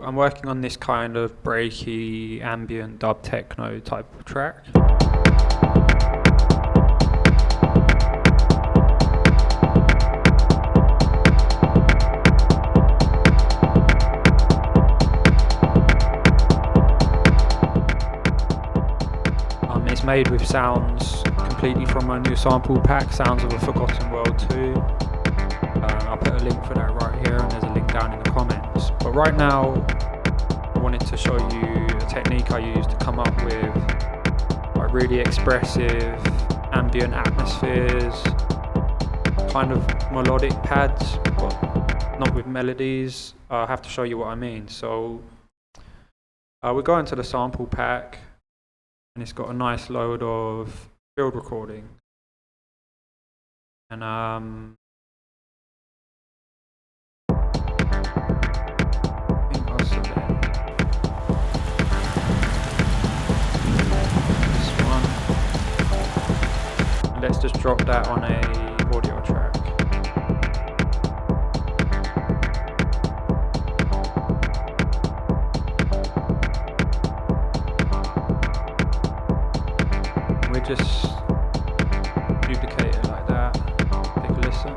I'm working on this kind of breaky, ambient, dub techno type of track. It's made with sounds completely from my new sample pack, Sounds of a Forgotten World 2. I'll put a link for that right here, and there's a link down in the comments. But right now, I wanted to show you a technique I use to come up with like really expressive ambient atmospheres, kind of melodic pads, but not with melodies. I'll have to show you what I mean. So we're going to the sample pack, and it's got a nice load of field recording. And I think I'll select this one. And let's just drop that on a audio track. We just duplicate it like that. Take a listen.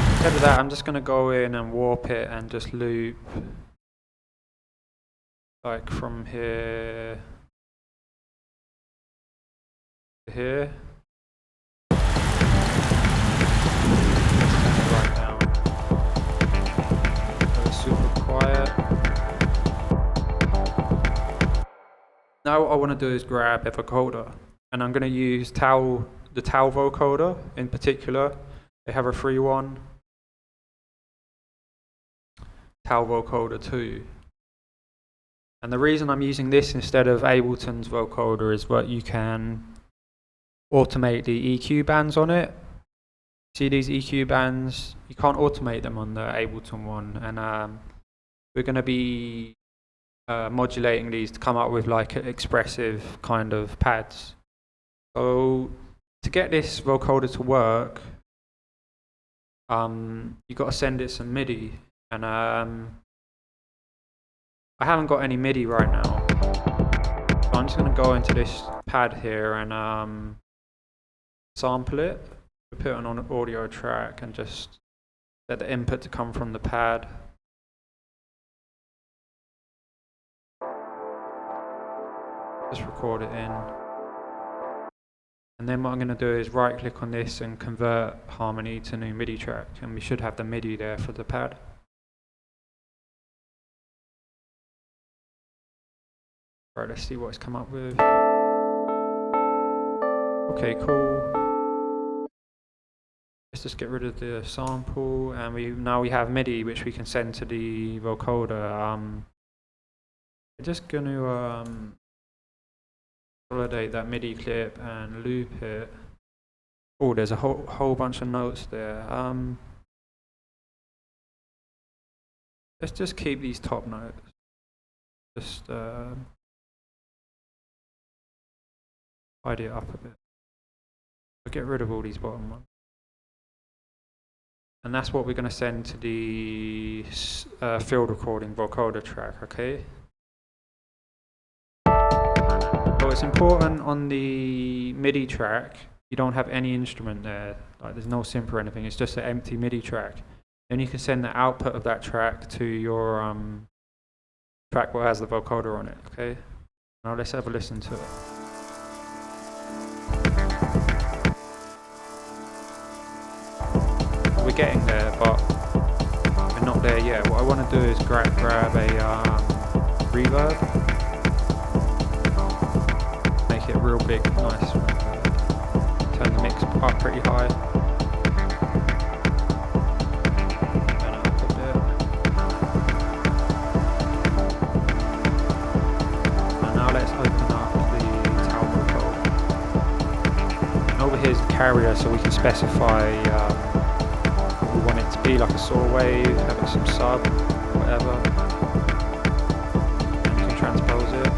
Instead of that, I'm just going to go in and warp it and just loop like from here to here. Right down. So it's super quiet. Now what I want to do is grab a vocoder, and I'm going to use the Tau vocoder in particular. They have a free one, Tau vocoder 2. And the reason I'm using this instead of Ableton's vocoder is that you can automate the EQ bands on it. See these EQ bands? You can't automate them on the Ableton one, and we're going to be modulating these to come up with like expressive kind of pads. So to get this vocoder to work, you've got to send it some MIDI, and I haven't got any MIDI right now. So I'm just going to go into this pad here and sample it. Put it on an audio track and just set the input to come from the pad. Just record it in. And then what I'm going to do is right click on this and convert harmony to new MIDI track, and we should have the MIDI there for the pad. Right, let's see what it's come up with. Okay, cool. Let's just get rid of the sample, and now we have MIDI which we can send to the vocoder. I'm just going to consolidate that MIDI clip and loop it. Oh, there's a whole bunch of notes there. Let's just keep these top notes. Just tidy it up a bit. I'll get rid of all these bottom ones. And that's what we're going to send to the field recording vocoder track, okay? So it's important on the MIDI track, you don't have any instrument there, like there's no synth or anything, it's just an empty MIDI track. Then you can send the output of that track to your track that has the vocoder on it, okay? Now let's have a listen to it. We're getting there, but we're not there yet. What I want to do is grab a reverb, make it real big, nice. Turn the mix up pretty high. Turn it up a bit. And now let's open up the Tau vocoder. And over here is the carrier, so we can specify. We want it to be like a saw wave, have it some sub, whatever. And you can transpose it.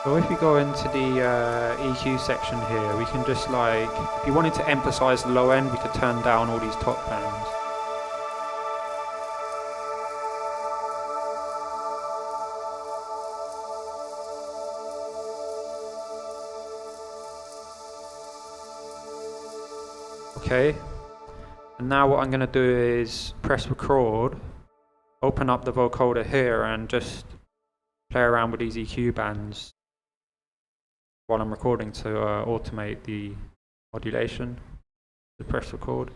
So if we go into the EQ section here, we can just like, if you wanted to emphasize the low end, we could turn down all these top bands. Okay, and now what I'm going to do is press record, open up the vocoder here and just play around with these EQ bands while I'm recording to automate the modulation. So press record.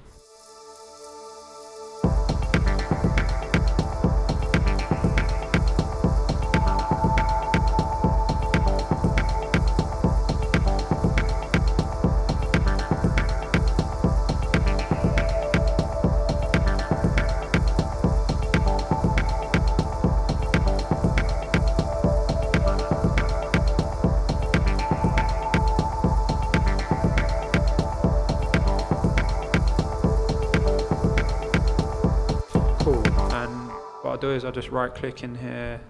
What I'll do is I'll just right click in here,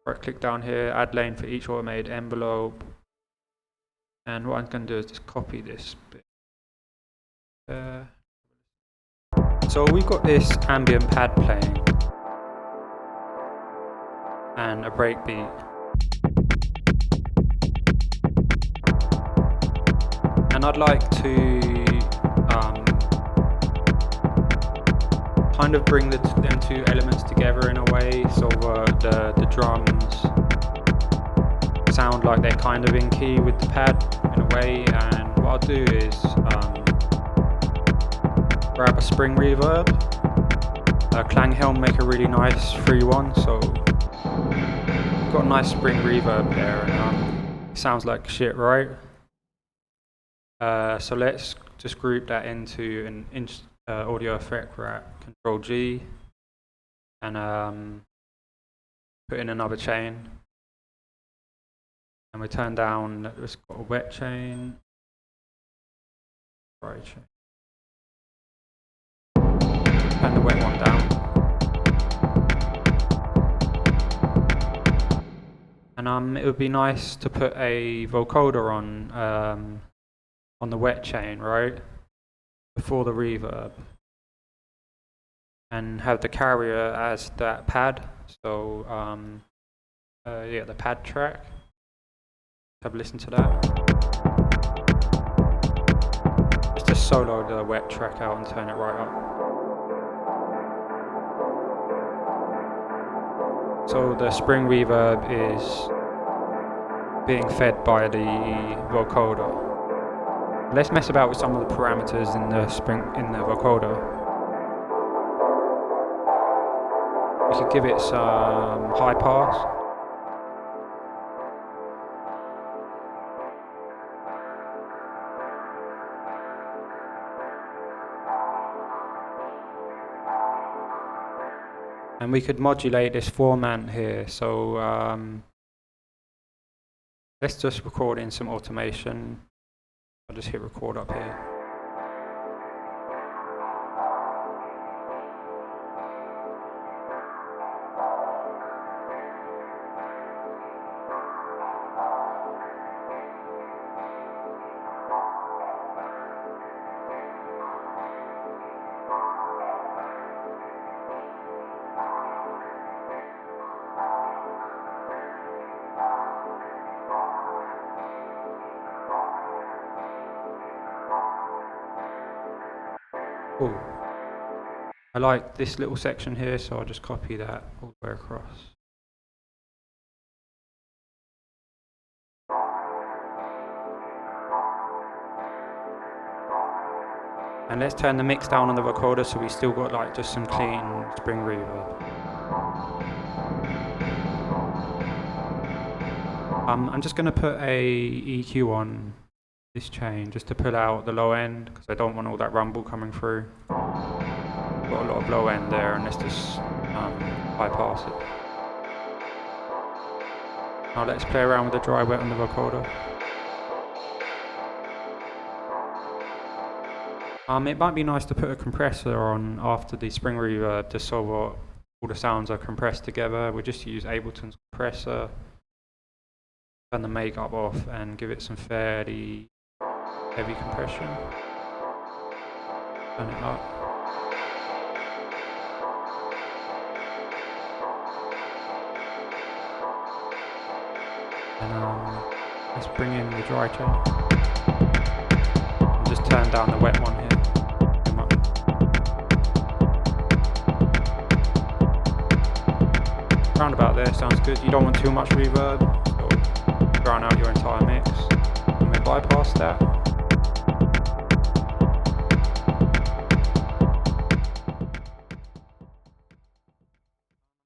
right click down here, add lane for each automated envelope, and what I'm going to do is just copy this bit. So we've got this ambient pad playing and a breakbeat. And I'd like to kind of bring them two elements together in a way, so the drums sound like they're kind of in key with the pad in a way. And what I'll do is grab a spring reverb. Klang Helm make a really nice 3-1, so we've got a nice spring reverb there, and it sounds like shit, right? So let's just group that into an audio effect rack, Control G, and put in another chain. And we turn down, it's got a wet chain, dry chain. Turn the wet one down. And it would be nice to put a vocoder on the wet chain, right? Before the reverb. And have the carrier as that pad. So yeah, the pad track. Have a listen to that. Just solo the wet track out and turn it right up. So the spring reverb is being fed by the vocoder. Let's mess about with some of the parameters in the vocoder. We could give it some high pass. And we could modulate this format here, so let's just record in some automation. I'll just hit record up here. Cool. I like this little section here, so I'll just copy that all the way across. And let's turn the mix down on the vocoder so we still got like just some clean spring reverb. I'm just going to put a EQ on this chain just to pull out the low end because I don't want all that rumble coming through. Got a lot of low end there, and let's just bypass it. Now let's play around with the dry wet on the vocoder. It might be nice to put a compressor on after the spring reverb just so all the sounds are compressed together. We'll just use Ableton's compressor, turn the makeup off and give it some fairly heavy compression. Turn it up. And let's bring in the dry chain. And just turn down the wet one here. Round about there sounds good. You don't want too much reverb, so drown out your entire mix. And we bypass that.